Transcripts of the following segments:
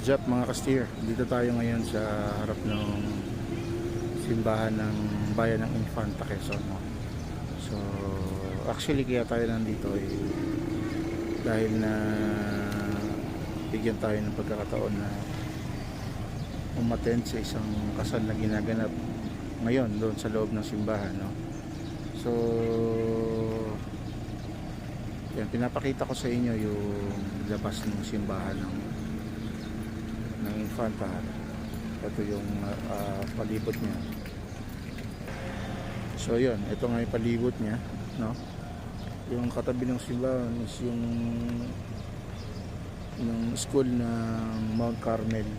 What's up mga ka-steer? Dito tayo ngayon sa harap ng simbahan ng bayan ng Infanta, Quezon. So actually kaya tayo nandito dahil na bigyan tayo ng pagkakataon na umattend sa isang kasal na ginaganap ngayon doon sa loob ng simbahan, no? So yan, pinapakita ko sa inyo yung labas ng simbahan ng Infanta. Ito yung palibot niya. So yun, ito nga yung palibot niya, no? Yung katabi ng simbahan is yung school ng Mount Carmel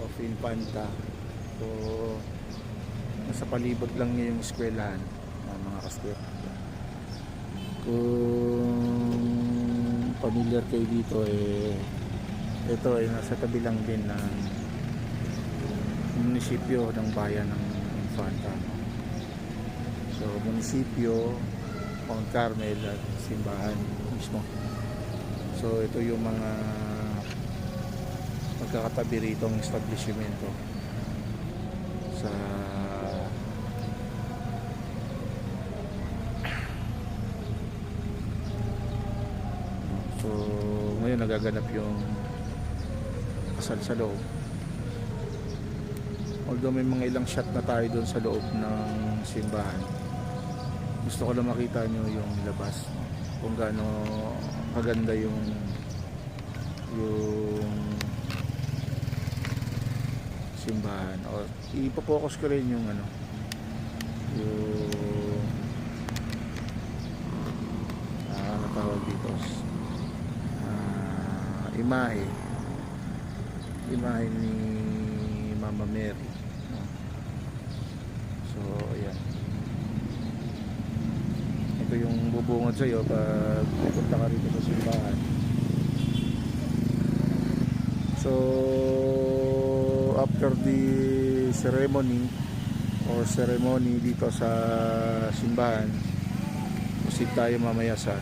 of Infanta. So nasa palibot lang niya yung eskwelahan, mga kastir. Kung familiar kayo dito, ito ay nasa tabi lang din ng munisipyo ng bayan ng Infanta. So munisipyo, Mount Carmel at simbahan mismo. So ito yung mga magkakatabi rito ng establishmento sa ngayon nagaganap yung kasal sa loob. Although may mga ilang shot na tayo doon sa loob ng simbahan, gusto ko lang makita nyo yung labas, kung gaano kaganda yung simbahan. O ipo-focus ko rin yung yung ano tawag dito, imahe ni Mama Mary, no? So ayan, ito yung bubungad sa'yo pag pupunta ka rito sa simbahan. So after the ceremony dito sa simbahan, proceed tayo mamaya sa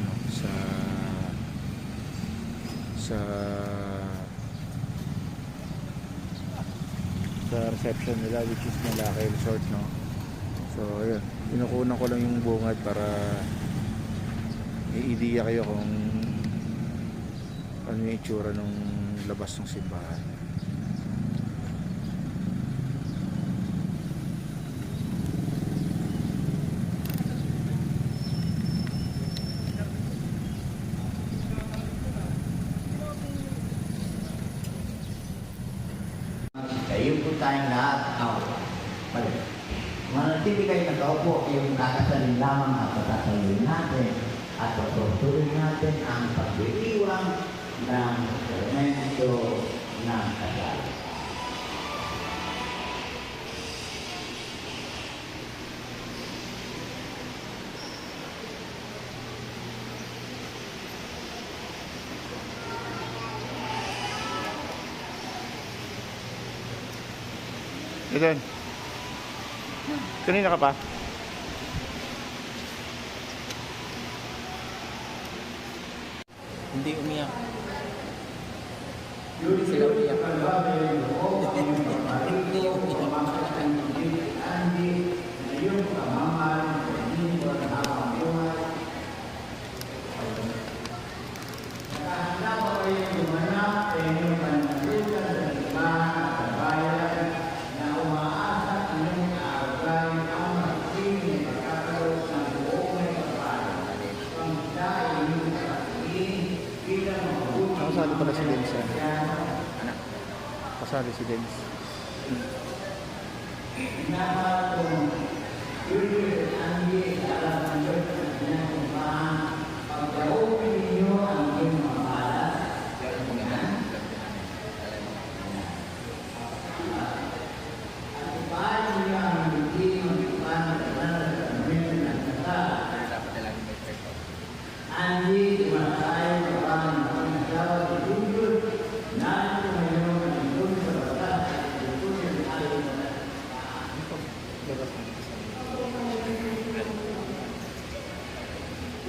reception nila, which is Malaki Resort, no? So ayun, pinukunan ko lang yung bungad para may idea kayo kung ano yung itsura ng labas ng simbahan. Kayo po tayong lahat. Manatili kayo nakaupo, yung kakasalin lamang at patasayin natin at patutuloy natin ang pagdiriwang ng sakramento ng kasal. Eden, kanina ka pa? Hindi umiyak. Hindi sila umiyak. Hindi Kasali pala si Dennis. Kasali si Dennis.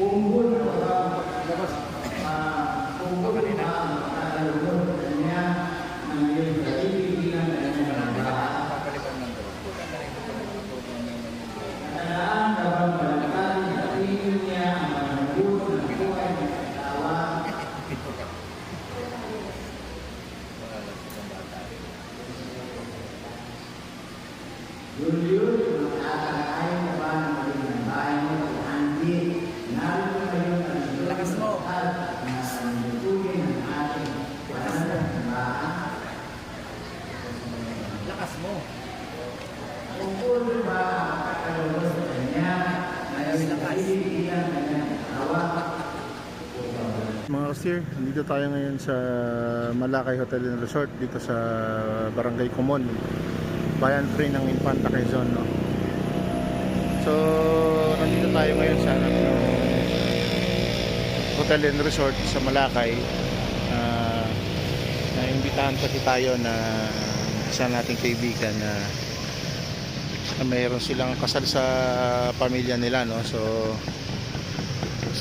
Unggul, Julius, makakakain na ba ng magandang bahay mo at Andy? Narito kayo ng Lakas mo. at nalutugin ng ating pangalan ng bahay. Lakas mo. Kung puro ba kakalabas sa kanya, ngayon nabibigyan ng kanyang awa. Mga kasir, nandito tayo ngayon sa Malakay Hotel and Resort dito sa Barangay Kumon, Bayan 3 ng Infanta Quezon, no? So, nandito tayo ngayon sa Hotel and Resort sa Malakay. Naimbitahan kasi tayo na isa nating kaibigan na mayroon silang kasal sa pamilya nila, no? So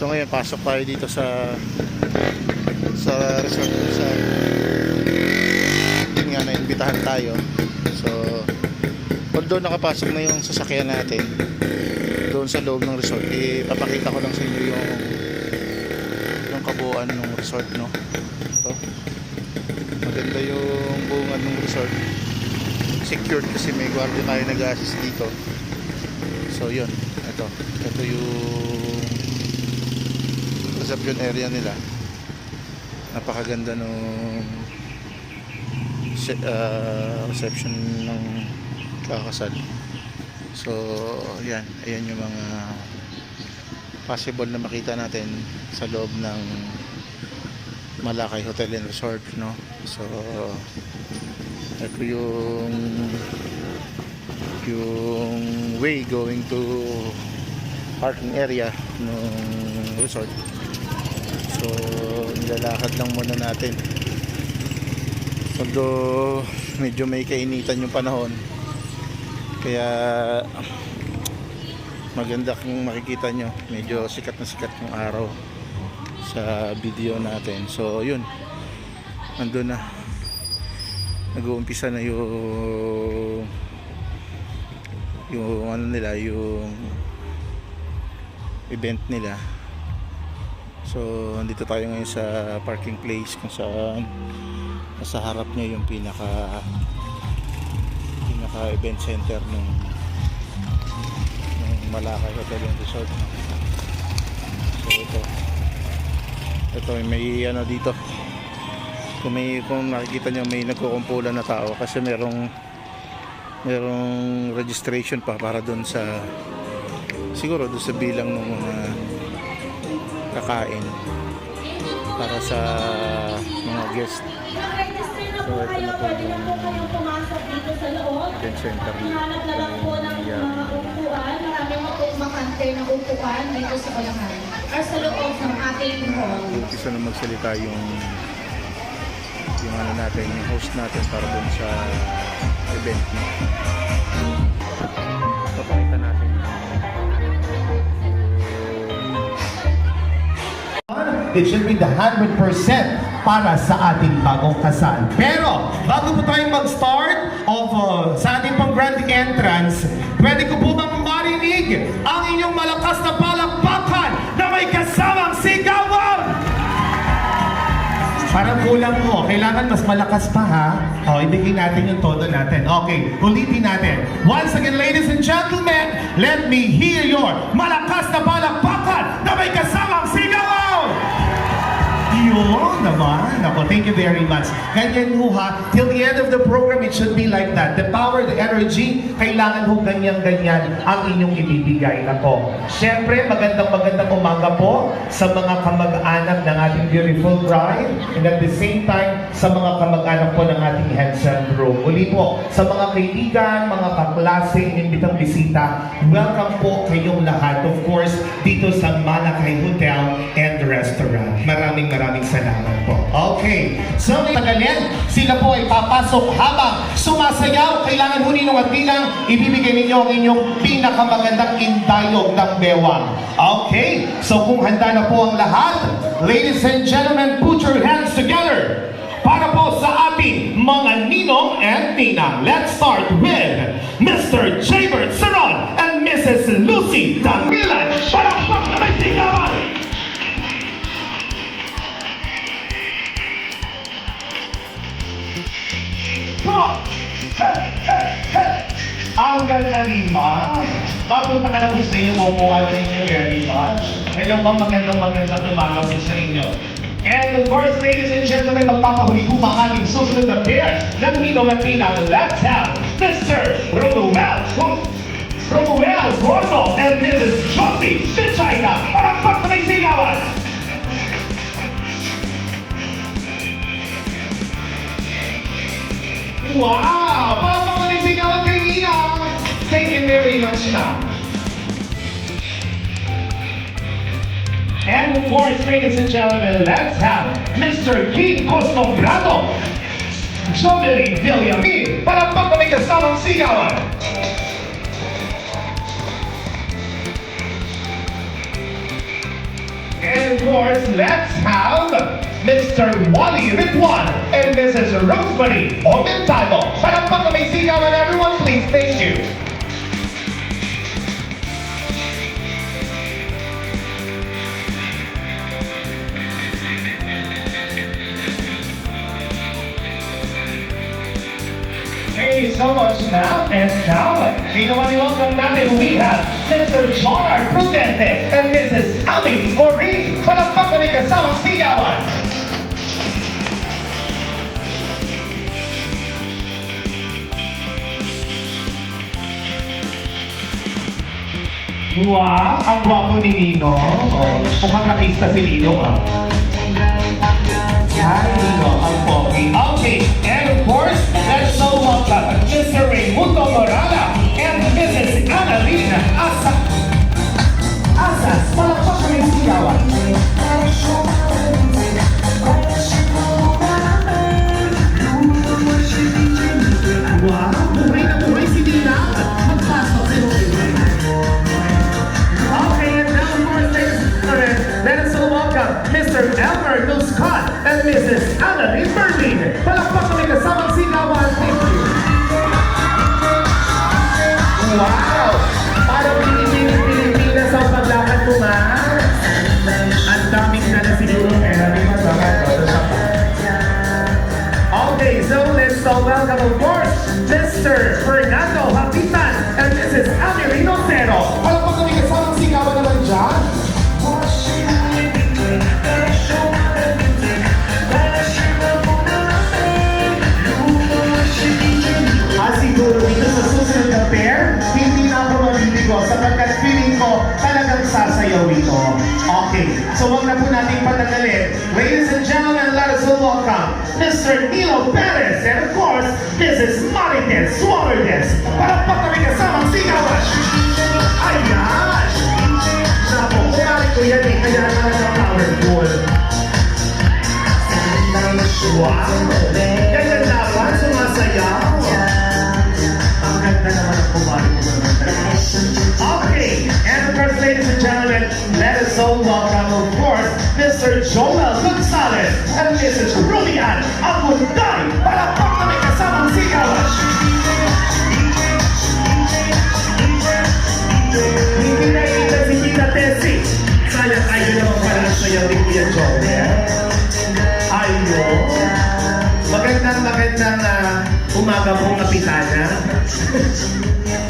ngayon pasok tayo dito sa resort sa yun nga, naimbitahan tayo. So although nakapasok na yung sasakyan natin doon sa loob ng resort, ipapakita ko lang sa inyo yung kabuuan ng resort, no? So, maganda yung buungan ng resort, secured kasi may guardia tayo nag-assist dito. So yun, ito yung reception area nila. Napakaganda nung reception ng kakasal. So yan, ayan yung mga possible na makita natin sa loob ng Malakay Hotel and Resort, no? So ito yung way going to parking area ng resort. So nilalakad lang muna natin. Although medyo may kainitan yung panahon, kaya maganda kung makikita nyo, medyo sikat na sikat yung araw sa video natin. So yun, nandun na, nag-uumpisa na yung ano nila, yung event nila. So andito tayo ngayon sa parking place kung saan nasa harap niya yung pinaka event center ng Malakay Hotel and Resort. So ito may ano dito, kung nakikita nyo may nagkukumpulan na tao kasi merong registration pa para doon sa, siguro doon sa bilang ng mga kakain para sa mga guest. So ito na po yung event center Hanap na lang po ng mga upuan. Marami mo pong makante na upuan dito sa Olahan or sa loob ng ating hall. Gusto na magsalita yung ano natin, yung host natin para doon sa event, no? Papakita natin it should be the 100% para sa ating bagong kasal. Pero, bago po tayong mag-start sa ating pang grand entrance, pwede ko po bang marinig ang inyong malakas na palakpakan na may kasamang sigawan? Parang kulang mo. Kailangan mas malakas pa, ha? Ibigay natin yung todo natin. Okay, ulitin natin. Once again, ladies and gentlemen, let me hear your malakas na palakpakan na may kasamang sigawan! Yun naman. Ako, thank you very much. Ganyan ho, ha. Till the end of the program, it should be like that. The power, the energy, kailangan ho ganyan-ganyan ang inyong ibibigay. Ako. Siyempre, magandang umaga po sa mga kamag-anak ng ating beautiful bride and at the same time, sa mga kamag-anak po ng ating handsome groom. Uli po, sa mga kaibigan, mga kaklase, inimbitang bisita, welcome po kayong lahat. Of course, dito sa Malakay Hotel and Restaurant. Maraming salamat po. Okay. So, tagalin, sila po ay papasok habang sumasayaw. Kailangan ho ninyo at bilang ibibigay ninyo ang inyong pinakamagandang indayog ng bewang. Okay. So, kung handa na po ang lahat, ladies and gentlemen, put your hands together para po sa ating mga ninong and ninang. Let's start with Mr. Jaybert Saron and Mrs. Lucy Damilan. Palakpak na may sigawan! Come on! Hey, hey, hey! Ang ganda, Lima. Mapunta ka na gusto niyo mamuha sa inyo very much. Hello bang magandang umaga po sa inyo. And of course, ladies and gentlemen, magpapahuli po ang ating susunod na pair ng Nino Latina. Let's have Mr. Romuel Gordo and Mrs. Josie Pichayna. Para pagpapay sigawan! Wow! Para sigawan kay Nina! Thank you very much, ma'am. And of course, ladies and gentlemen, let's have Mr. King Costobrado, Jomery Villamin, para pagpapay kasamang sigawan. And of course, let's have Mr. Wally Ritwan and Mrs. Rosemary Omentano. Para pagpapay sigawan, everyone, please, thank you. Thank you so much, ma'am. And now, welcome natin, we have Mr. John R. Prudente and Mrs. Abby Maureen. Palakpakan ni kasamang sigawan. Wow, ang gwapo ni Nino. Oh, mukhang nakista si Nino, ah. Hi, Nino, ang pogi. Okay, and of course, let's now welcome Mr. Raimundo Morala and Mrs. Annalena Asas. Palakpakan ni sigawan. Wow, buhay na buhay si Nina. Magpasok si Nina. Okay, and now, of course, ladies and gentlemen, let us all welcome Mr. Elmer Nuscott and Mrs. Annalyn Berlin. Palakpakan ni kasamang sigawan. Thank you. Wow! Parang Pilipinas ang paglakad mo, ma. Ang daming na na siguro. Di ba sa Okay, so let's all welcome, of course, Mr. Fernando Hapitan and Mrs. Amirino Cero. Palakpakan ni kasamang sigawan naman dyan. Siguro dito sa susunod na pair, hindi na ako mabibigo sapagkat feeling ko talagang sasayaw ito. Okay, so wag na po natin patagalin. Ladies and gentlemen, let us all welcome Mr. Nilo Perez and of course, Mrs. Marites Suarez. Para pagkami kasamang sigawan. Ayan! Napo, kumari ko yan eh, kaya naman ang powerful. Wow! Ganyan dapat, sumasayaw. Okay, and of course, ladies and gentlemen, let us all welcome, of course, Mr. Joel Gonzalez and Mrs. Rubian Amunday para pagkami kasamang sigawan. Hindi na kita si Tita Tessie. Sayang kayo naman pala sayaw ni Kuya Joel. Ayun. Magandang umaga po, Kapitana.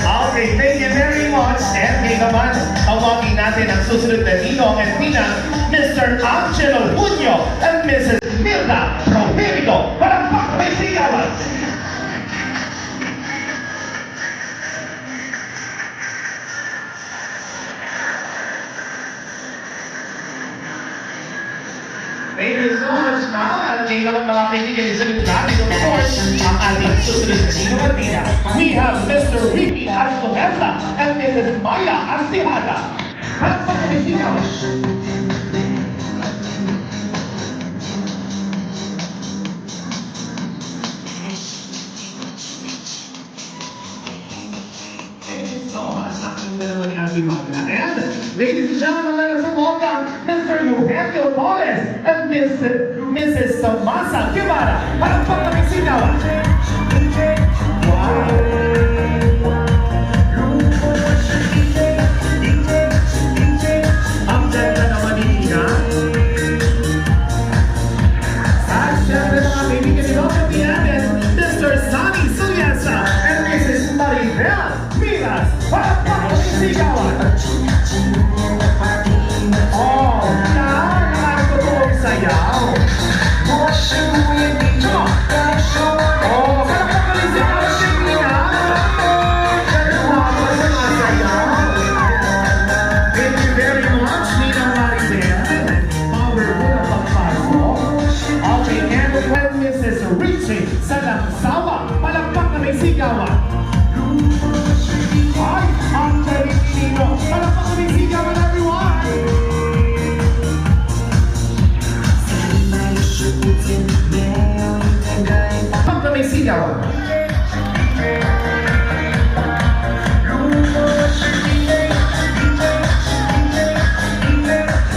Okay, thank you very much. And ngayon naman, tawagin natin ang susunod na ninong at ninang, Mr. Angelo Junio and Mrs. Milda Prohibito. Para pagpapay sigawan. Thank you so much, ma'am. At ngayon naman mga kaibigan, isunod natin, of course, ang ating susunod na ninong at nina. We have Mr. Ricky Astonesa and Mrs. Maya Astihada. At pagpapay sigawan. And ladies and gentlemen, let us welcome Mr. Eugenio Torres and Mrs. Tomasa Guevara. Para pagkami sigawan. Wow! Ang ganda naman ni Nina. At syempre mga kaibigan ni Dr. Pianes, Mr. Sunny Sulyasa and Mrs. Maribel sigawan. Oh, yan ang totoong sayaw. Come on. Oh, palakpakan ulit si Ate Sheila. Ganun ako sa mga sayaw. Thank you very much, Nina Maribel. Powerful ang pagpasok. Okay, and when Mrs. Richie sa Langsawa, palakpak na may sigawan. Ay, ang galing nino. Palakpak na may sigawan, everyone. Palakpak na may sigawan.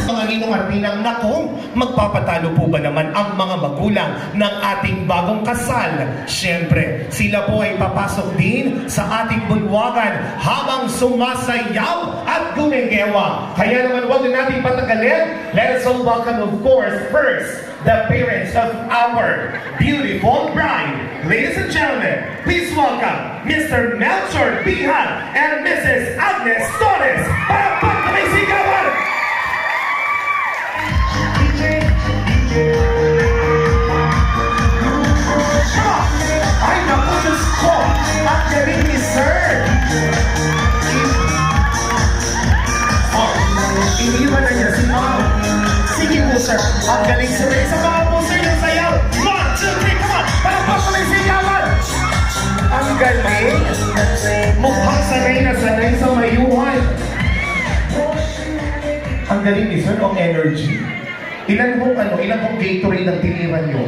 Mga ninong at ninang, nakong magpapatalo po ba naman ang mga magulang ng ating bagong kasal? Siyempre, sila po ay papasok din sa ating bulwagan habang sumasayaw at gumengewa. Kaya naman huwag na natin patagalin. Let us all welcome, of course, first, the parents of our beautiful bride. Ladies and gentlemen, please welcome Mr. Melchor Bihan and Mrs. Agnes Torres. Para may sigawan! Ay, naku, Diyos ko! Ang galing ni Sir! Oh, iniwan na niya si Ma'am. Sige po, Sir. Ang galing, Sir. Isa pa po, Sir, yung sayaw. 1, 2, 3, come on! Para pa sa may sigawan! Ang galing! Mukhang sanay na sanay sa mayuhan. Ang galing ni Sir, ang energy. Ilan pong Gatorade ang tiniran nyo?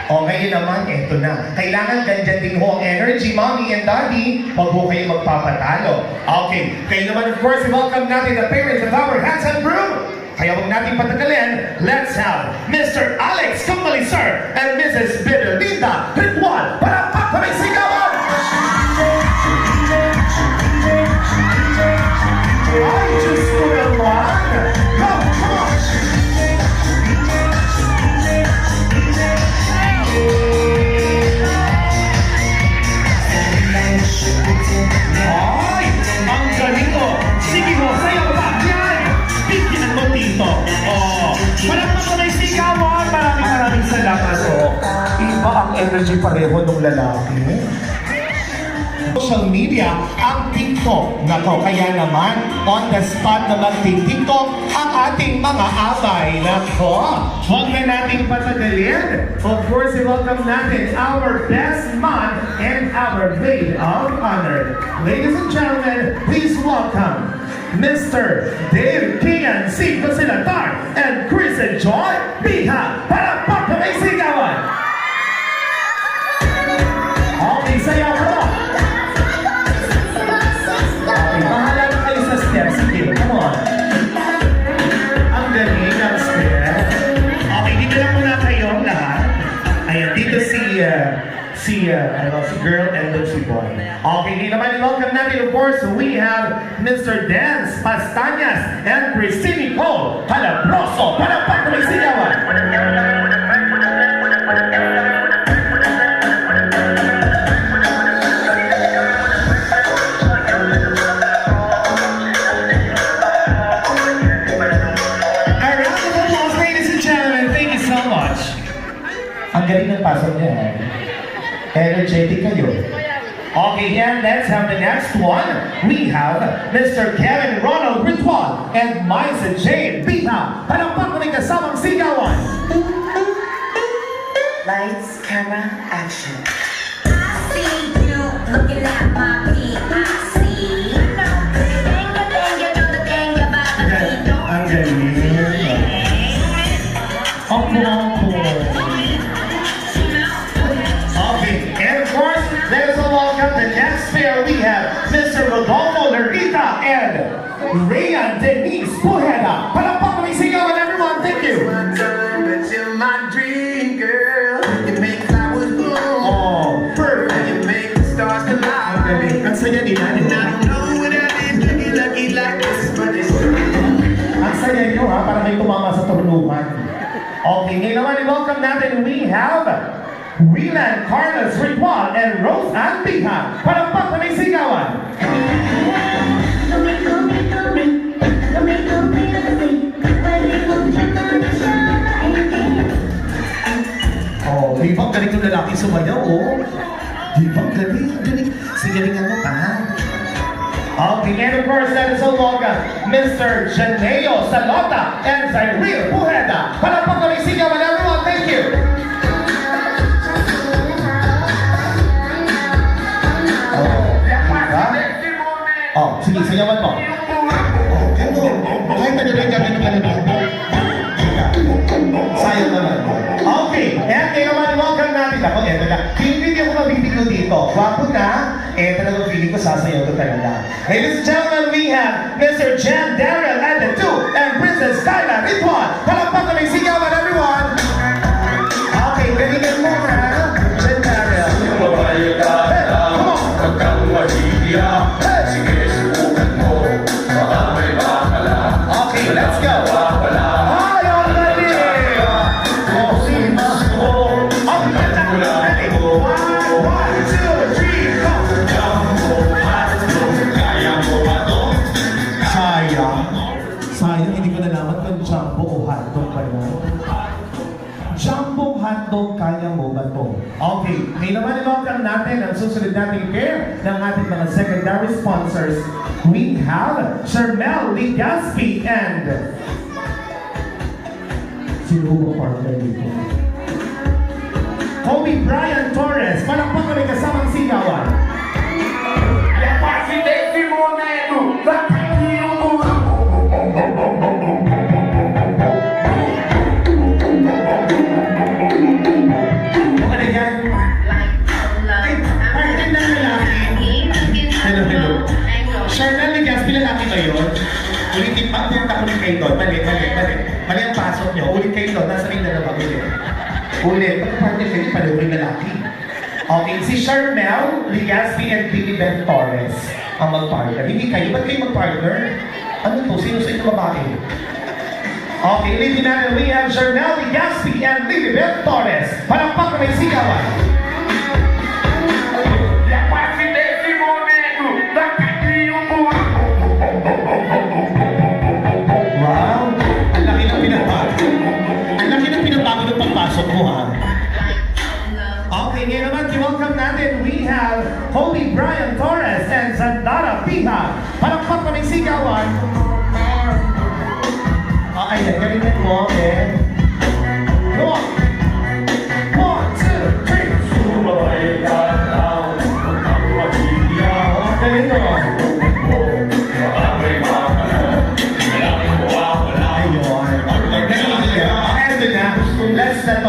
O ngayon naman, eto na. Kailangan ganyan din ho ang energy, mommy and daddy. Huwag ho kayo magpapatalo. Okay, kayo naman of course, welcome natin the parents of our handsome groom. Kaya huwag natin patagalin. Let's have Mr. Alex Kumalisar and Mrs. Benedita Ritual para may sigawan! Ay, Diyos ko naman! Come on! Ay! Ang galing ko! Sige mo, sayaw pa! Yan! Bigyan mo dito! Oh! Walang mga may sigawan! Maraming salamat! Oh. Iba ang energy pareho ng lalaki. Social media ang TikTok. Nako, kaya naman, on the spot na mag-TikTok ang ating mga abay. Nako, huwag na nating patagalin. Of course, welcome natin our best man and our maid of honor. Ladies and gentlemen, please welcome Mr. Dave Kian C. Cosilatar and Chris and Joy Biha para may sigawan. Okay, sayaw mo. Bahala na kayo sa steps. Sige, come on. Ang galing ng steps. Okay, dito lang muna kayo lahat. Ayan, dito si girl and si boy. Okay, dito naman welcome natin, of course, we have Mr. Dance Pastañas and Christine Nicole Calabroso para may sigawan. Ang galing ng pasok niya, eh. Energetic kayo. Okay, and let's have the next one. We have Mr. Kevin Ronald Ritual and Maisa Jane Bita. Palapak na may kasamang sigawan. Lights, camera, action. I see you looking at my feet. I see. You know the thing about the feet. Ang galing. Opo. Okay, and of course, let us all welcome the next pair. We have Mr. Rodolfo Larita and Rhea Denise Pujeda. Palapak na may sigawan, everyone. Thank you. My dream girl, you make flowers bloom. Oh, perfect. You make the stars collide. Ang saya nila. And I don't know what I did to get lucky like this, but it's true. Ang saya nyo ha, para may tumama sa turnuhan. Okay, ngayon naman, welcome natin, we have Whelan Carlos Ritual and Rose Ann Piha. Palakpak na may sigawan. Oh, di ba galing yung lalaki sumayaw, oh? Di ba galing? Galing. Sigalingan mo pa. Okay, and of course, that is no longer Mr. Janeo Salota and Zyril Pujeda. Palakpak na may sigawan, everyone. Thank you. Oh, sige, sayawan mo. Kahit ano rin gagawin ka nila. Sayang naman. Okay, and ngayon naman, welcome natin. Ako, eto na. Hindi ako mabibigyo dito. Wapo na, talagang feeling ko sasayaw ko talaga. Ladies and gentlemen, we have Mr. Jan Darrell and the two, and Princess Kyla Ritual. Palakpak na may sigawan, everyone. Okay, galingan mo na. Jan Darrell. Hey, come on. Okay, let's go. Ay, ang galing! Oh, si Masco. Ang galing! Ready? 1, 2, 3, go! Sayang, hindi ko nalaman kung jumbo o hotdog ba yan. Jumbo hotdog, kaya mo ba to? Okay, ngayon naman i-welcome natin ang susunod nating pair ng ating mga secondary sponsors. We have Shermel Ligaspi and sino ba partner dito? Kobe Brian Torres. Palakpak kami kasamang sigawan. Ano yan? Ay, partner na lalaki. Hello. Shermel Ligaspi, lalaki ba yun? Ulitin pa, ulit kayo doon. Mali ang pasok nyo. Ulit kayo doon. Nasa ring na naman ulit. Partner kayo, pareho yung lalaki. Okay, si Shermel Ligaspi and Billy Beth Torres ang mag-partner. Hindi kayo, ba't kayo mag-partner? Ano to? Sino sa inyo babae? Okay, ulitin natin. We have Shermel Ligaspi and Billy Beth Torres. Palakpak na may sigawan. Wow! Ang laki ng pinabago. Ang laki ng pinabago ng pagpasok mo, ha? Okay, ngayon naman, welcome natin. We have Kobe Brian Torres and Zandara Piha. Palakpak na may sigawan. Ayan, galingan mo, okay? Go on! 1, 2, 3! Galing mo.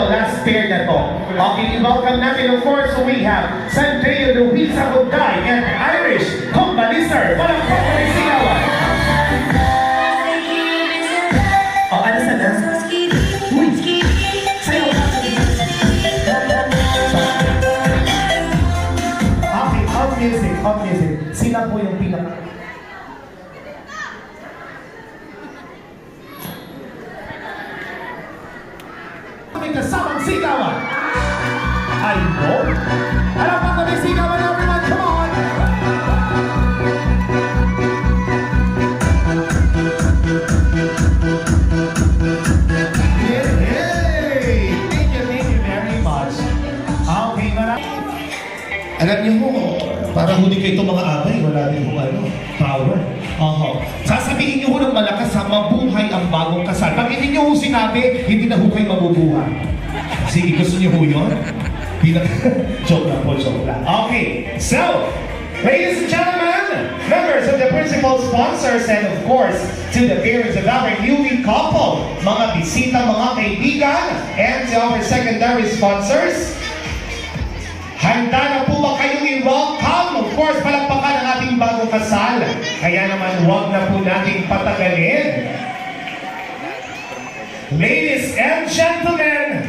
Last pair na to. Okay, welcome natin, of course, we have Sanjay Luisa Hugay and Irish Kumbaliser. Walang po kami sigawan. O, ano sana? Uy! Sayo! Okay, off music. Sila po yung pinaka... May kasamang sigawan. I know. Alam pa kami sigawan, everyone. Come on. Hey! Thank you very much. Okay, alam niyo mo, para huli kayo itong mga abay, wala din yung power. Sasabihin niyo ho ng malakas ha, mabuhay ang bagong kasal. Pag hindi niyo ho sinabi, hindi na ho kayo mabubuhay. Sige, gusto niyo ho yun? Joke lang po, joke lang. Okay, so, ladies and gentlemen, members of the principal sponsors and of course, to the parents of our newly couple, mga bisita, mga kaibigan, and to our secondary sponsors, handa na po ba kayong i-welcome? Of course, palakpakan ang ating bagong kasal. Kaya naman, huwag na po nating patagalin. Ladies and gentlemen,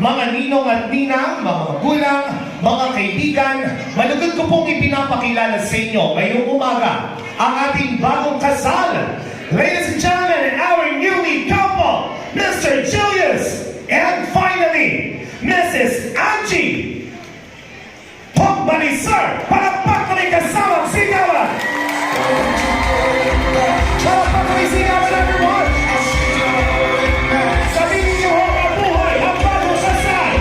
mga ninong at ninang, mga magulang, mga kaibigan, malugod ko pong ipinapakilala sa inyo ngayong umaga ang ating bagong kasal. Ladies and gentlemen, our newly couple, Mr. Julius, and finally, Mrs. Angie ni Sir! Palakpak kami kasamang sigawan! Palakpak kami sigawan, everyone! Sabihin niyo ho, mabuhay ang bagong kasal!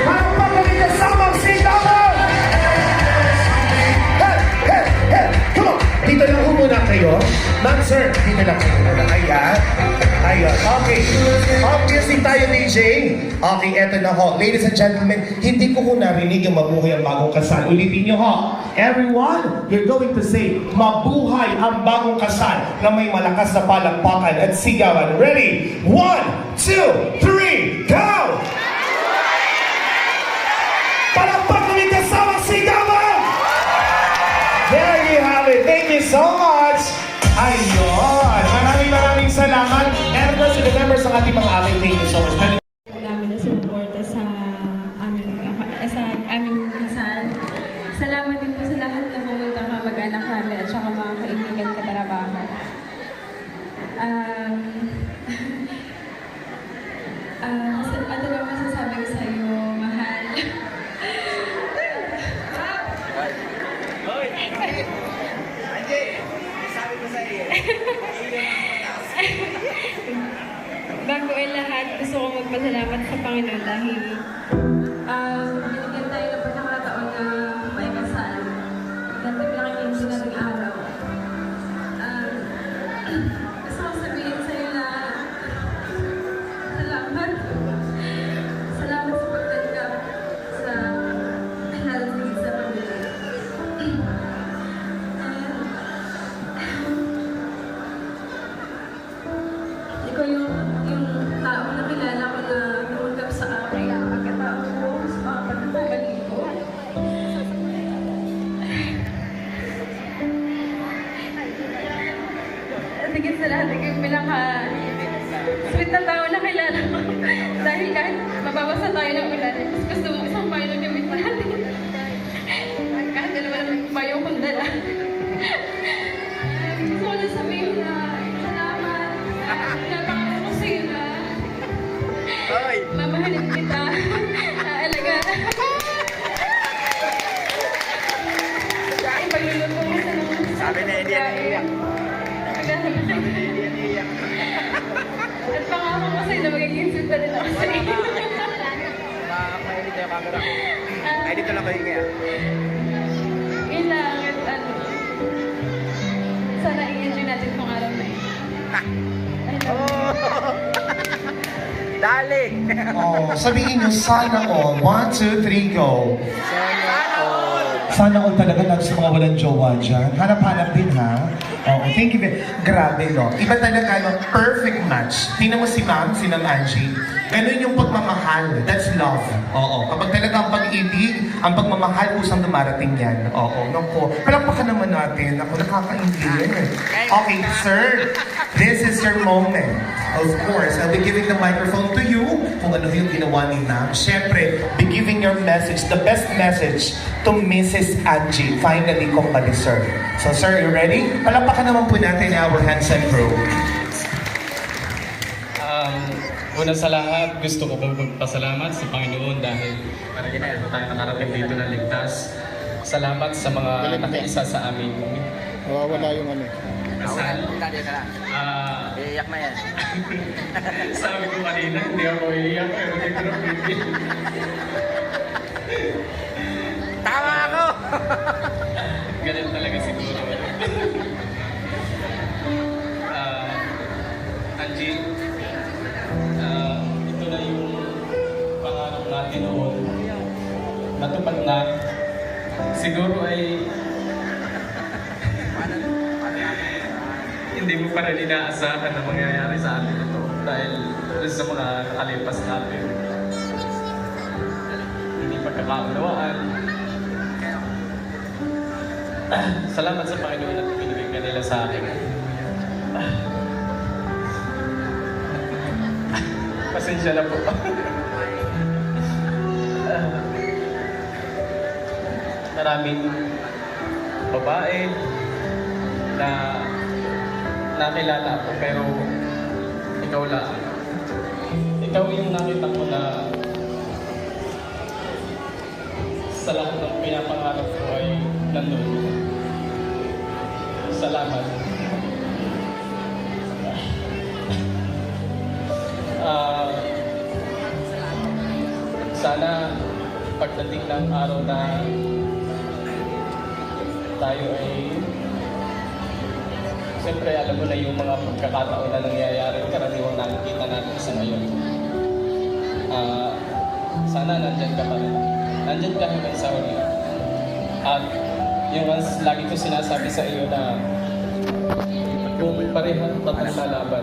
Palakpak kami kasamang sigawan! Hey, hey, hey! Come on! Dito lang ho muna kayo. Ma'am, sir, dito lang kayo muna. Ayan. Ayun. Okay. Obviously tayo, DJ. Okay, eto na ho. Ladies and gentlemen, hindi ko narinig yung mabuhay ang bagong kasal. Ulitin niyo ho. Everyone, you're going to say, mabuhay ang bagong kasal na may malakas na palakpakan at sigawan. Ready? 1, 2, 3, go! Palakpak kami kasamang sigawan! There you have it. Thank you so much. Ayun. Maraming salamat. And of course, to the members ng ating mga aking, thank you so much. Namin na sumuporta sa aming kasal. Salamat din po sa lahat na pumunta kamag-anak namin at saka mga kaibigan katrabaho. Ano ba masasabi ko sa iyo, mahal? Bago ang lahat, gusto ko magpasalamat sa Panginoon dahil binigyan tayo ng pagkakataon na may kasal. Ganito lang yung sinabing araw. Gusto ko sabihin sa iyo na salamat. Salamat sa pagtanggap sa healthy sa pamilya. Ikaw yung taong nakilala ko na tumanggap sa akin ang pagkatao ko sa mga pagkakamali ko. At higit sa lahat, ikaw yung pinaka-sweet na tao na kilala ko. Dahil kahit mababasa tayo ng ulan, gusto mo isang bayo na gamit natin. Kahit dalawa lang bayo kong dala. Gusto ko lang sabihin na salamat. Napakako ko sa'yo na mamahalin kita. Naalagaan. Ipagluluto mo sa mga Sabi na hindi yan iiyak. At pangako ko sa'yo na magiging sinta din ako sa'yo. Makakamay dito yung camera. Ay, dito lang kayo ngayon. Kailangan, sana i-enjoy natin itong araw na yun. I love you. Dali! Oh, sabihin nyo, sana all. 1, 2, 3, go. Sana all talaga lang sa mga walang jowa dyan. Hanap-hanap din, ha? Oo, thank you. Grabe, no? Iba talaga, no? Perfect match. Tingnan mo si Ma'am, si Ma'am Angie. Ganun yung pagmamahal. That's love. Oo. Kapag talaga ang pag-ibig, ang pagmamahal, kusang dumarating yan. Oo. Naku. Palakpakan naman natin. Ako, nakakaingin. Okay, sir. This is your moment. Of course, I'll be giving the microphone to you kung ano yung ginawa ni Ma'am. Siyempre, be giving your message, the best message to Mrs. Angie. Finally, kung ma-deserve. So, sir, you ready? Palakpakan naman po natin our handsome crew. Una sa lahat, gusto ko magpasalamat sa Panginoon dahil tayo nakarating dito na ligtas. Salamat sa mga nakiisa sa aming Nawawala yung ano. kasal. Iiyak na yan. Sabi ko kanina, hindi ako iiyak. Pero hindi ko napipil. Tama ako! Ganun talaga siguro. Angie, ito na yung pangarap natin noon. Natupad na. Siguro ay hindi mo pa rin inaasahan na mangyayari sa atin ito dahil sa mga nakalipas natin. Hindi pagkakaunawaan. Salamat sa Panginoon at pinigay ka nila sa akin. Pasensya na po. Maraming babae na nakilala ako pero ikaw lang. Ikaw yung nakita ko na sa lahat ng pinapangarap ko ay nandun. Salamat. Sana pagdating ng araw na tayo ay siyempre alam mo na yung mga pagkakataon na nangyayari karaniwang nakikita natin sa ngayon. Sana nandyan ka pa rin. Nandyan ka hanggang sa uli. At yung lagi ko sinasabi sa iyo na kung parehan tatlong lalaban,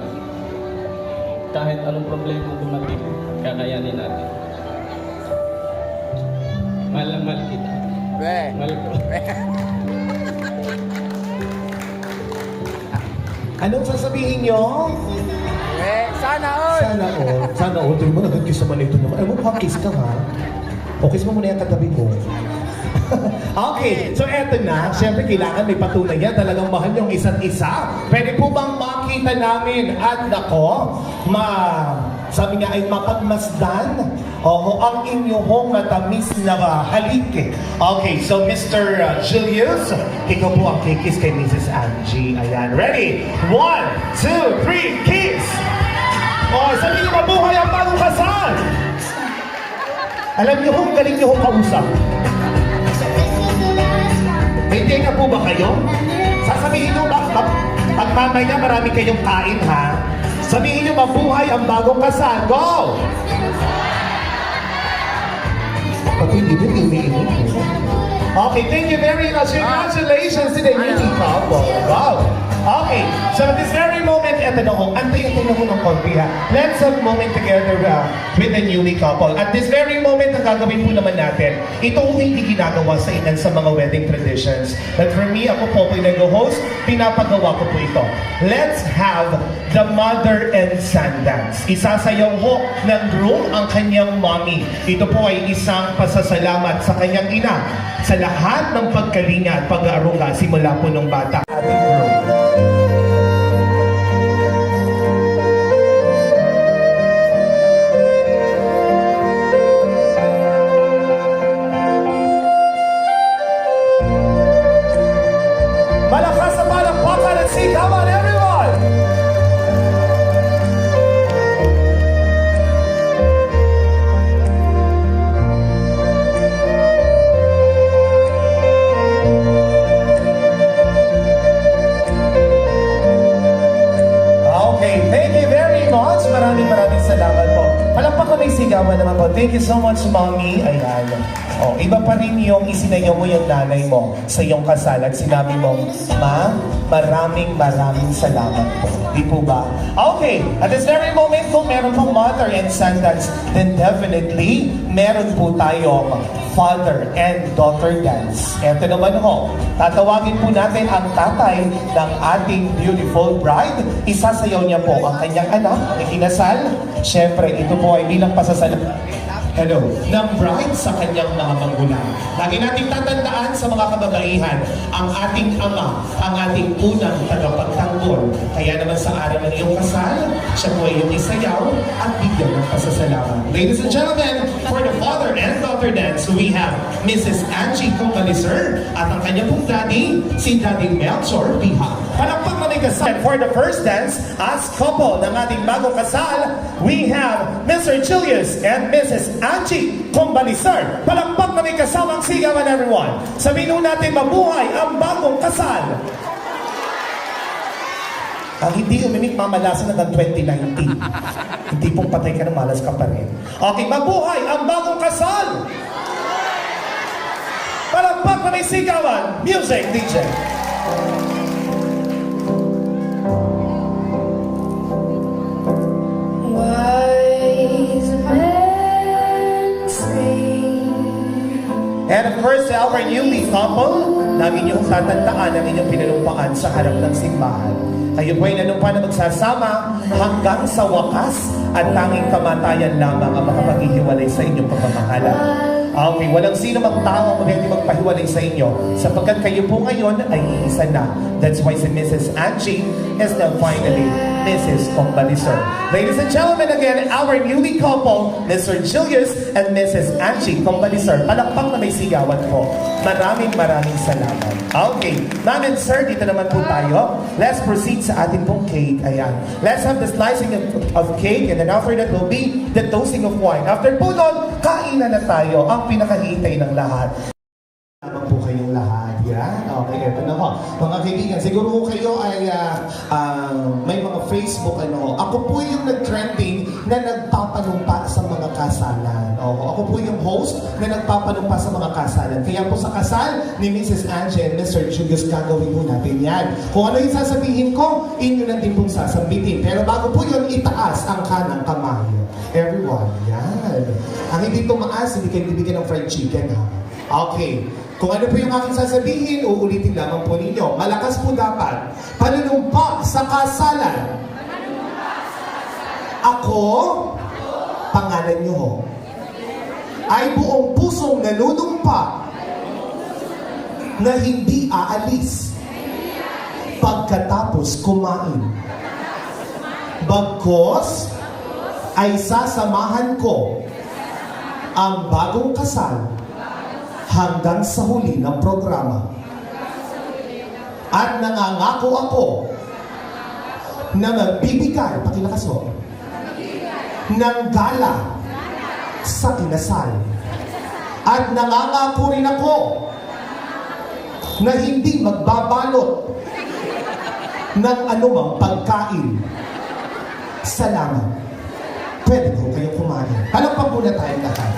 kahit anong problema dumating, kakayanin natin. Mahal na mahal kita. Mahal ko. Anong sasabihin nyo? Sana all! Sana all. Sana all. Tuloy mo, nag-kiss naman ito naman. Alam mo, kiss ka ha? O kiss mo muna yung katabi ko. Okay, so eto na. Siyempre, kailangan may patunay yan. Talagang mahal yung isa't isa. Pwede po bang makita namin at nako, sabi nga ay mapagmasdan ang inyong matamis na halik. Okay, so Mr. Julius, ikaw po ang kikis kay Mrs. Angie. Ayan, ready? 1, 2, 3, kiss! O, sabi niyo mabuhay ang bagong kasal! Alam niyo kung galing niyo kung kausap. Hindi nga po ba kayo? Sasabihin niyo pag mamaya marami kayong kain ha? Sabihin niyo mabuhay ang bagong kasal. Go! Pag hindi din, iniinit. Okay, thank you very much. Congratulations to the newly couple. Wow. Okay, so at this very moment, eto na ho, antayin mo ng konti ha. Let's have a moment together with the newly couple. At this very moment, ang gagawin po naman natin, ito ho hindi ginagawa sa ilan sa mga wedding traditions. But for me, ako po nag-host, pinapagawa ko po ito. Let's have the mother and son dance. Isasayaw ho ng groom ang kanyang mommy. Ito po ay isang pasasalamat sa kanyang ina sa lahat ng pagkalinga at pag-aaruga simula po nung bata. Ating groom. Malakas na palakpakan at sigawan, everyone! Okay, thank you very much. Maraming salamat po. Palakpak kami sigawan naman po. Thank you so much, Mommy. Ayan. Oh, iba pa rin yung isinayaw mo yung nanay mo sa iyong kasal at sinabi mo, Ma, maraming salamat po. Di po ba? Okay, at this very moment kung meron pong mother and son dance, then definitely meron po tayong father and daughter dance. Eto naman ho, tatawagin po natin ang tatay ng ating beautiful bride. Isasayaw niya po ang kanyang anak na ikinasal. Siyempre, ito po ay bilang pasasalamat ng bride sa kanyang mga magulang. Lagi nating tatandaan sa mga kababaihan, ang ating ama, ang ating unang tagapagtanggol. Kaya naman sa araw ng iyong kasal, siya po ay iyong isayaw at bigyan ng pasasalamat. Ladies and gentlemen, for the father and daughter dance, we have Mrs. Angie Compalisir at ang kanyang pong daddy, si Daddy Melchor Piha. Palakpak na may kasal. For the first dance, as couple ng ating bagong kasal, we have Mr. Julius and Mrs. Angie Compalisir. Palakpak na may kasamang sigawan, everyone. Sabihin nun natin, mabuhay ang bagong kasal. Ang hindi uminik mamalasan hanggang 2019. Hindi pong patay ka ng malas ka pa rin. Okay, mabuhay ang bagong kasal. Palakpak na may sigawan. Music, DJ. Wise men say. And of course, our newly couple, lagi niyong tatandaan ang inyong pinalumpaan sa harap ng simbahan. Kayo po ay nanumpa na magsasama hanggang sa wakas at tanging kamatayan lamang ang makapaghihiwalay sa inyong pagmamahala. Okay, walang sino mang tao ang pwede magpahiwalay sa inyo sapagkat kayo po ngayon ay iisa na. That's why si Mrs. Angie is now finally Mrs. Combalisor. Ladies and gentlemen, again, our newly couple, Mr. Julius and Mrs. Angie Combalisor. Palakpak na may sigawan po. Maraming salamat. Okay, ma'am and sir, dito naman po tayo. Let's proceed sa ating pong cake. Ayan. Let's have the slicing of cake and then after that will be the toasting of wine. After po nun, kainan na tayo. Ang pinakahihintay ng lahat. Tama po kayong lahat. Yan. Okay, eto na ho. Mga kaibigan, siguro po kayo ay may mga Facebook ako po yung nag-trending na nagpapanumpa sa mga kasalan. Ako po yung host na nagpapanumpa sa mga kasalan. Kaya po sa kasal ni Mrs. Angie and Mr. Julius, gagawin po natin yan. Kung ano yung sasabihin ko, inyo na din pong sasabihin. Pero bago po yun, itaas ang kanang kamay. Everyone, yan. Ang hindi tumaas, hindi kayo bibigyan ng fried chicken, ha? Okay. Kung ano po yung aking sasabihin, uulitin lamang po ninyo. Malakas po dapat. Panunumpa sa kasalan. Ako, pangalan nyo ho, ay buong pusong nanunumpa na hindi aalis pagkatapos kumain. Bagkos ay sasamahan ko ang bagong kasal hanggang sa huli ng programa. At nangangako ako na magbibigay, pakilakas mo, ng gala sa kinasal. At nangangako rin ako na hindi magbabalot ng anumang pagkain. Salamat. Pwede po kayong kumain. Palakpak muna tayong lahat.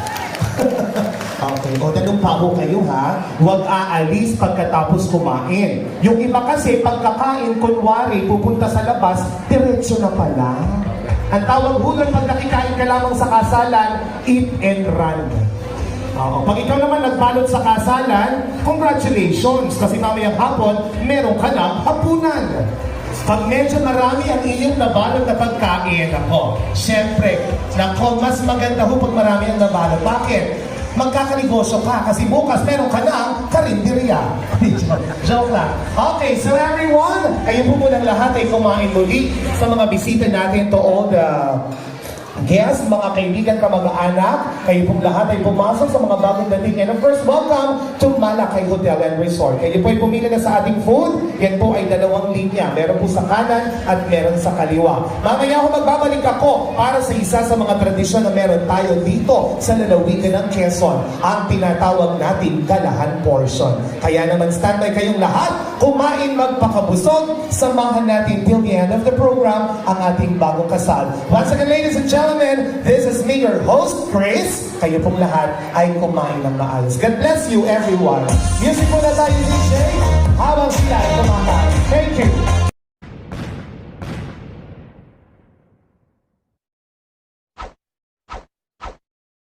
Okay, o tanumpa po kayo ha, huwag aalis pagkatapos kumain. Yung iba kasi pagkakain, kunwari, pupunta sa labas, diretso na pala. Ang tawag hulog pag nakikain ka lamang sa kasalan, eat and run. Pag ikaw naman nagbalot sa kasalan, congratulations, kasi mamayang hapon, meron ka ng hapunan. Pag medyo marami ang iyong nabalot na pagkain, syempre, mas maganda ho pag marami ang nabalot. Bakit? Magkakanegosyo ka kasi bukas meron ka ng karinderya. Joke lang. Okay, so everyone, kayo po munang lahat ay kumain muli sa mga bisita natin to all the guests, mga kaibigan, kamag-anak. Kayo pong lahat ay pumasok sa mga bagong dating. And of course, welcome to Malakay Hotel and Resort. Kayo po ay pumili na sa ating food. Yan po ay dalawang linya. Meron po sa kanan at meron sa kaliwa. Mamaya magbabalik ako para sa isa sa mga tradisyon na meron tayo dito sa lalawigan ng Quezon. Ang tinatawag nating galahan portion. Kaya naman standby kayong lahat. Kumain, magpakabusog. Samahan natin till the end of the program ang ating bagong kasal. Once again, ladies and gentlemen, this is me, your host, Chris. Kayo pong lahat ay kumain ng maayos. God bless you, everyone. Music muna tayo, DJ. Habang sila ay kumakain. Thank you.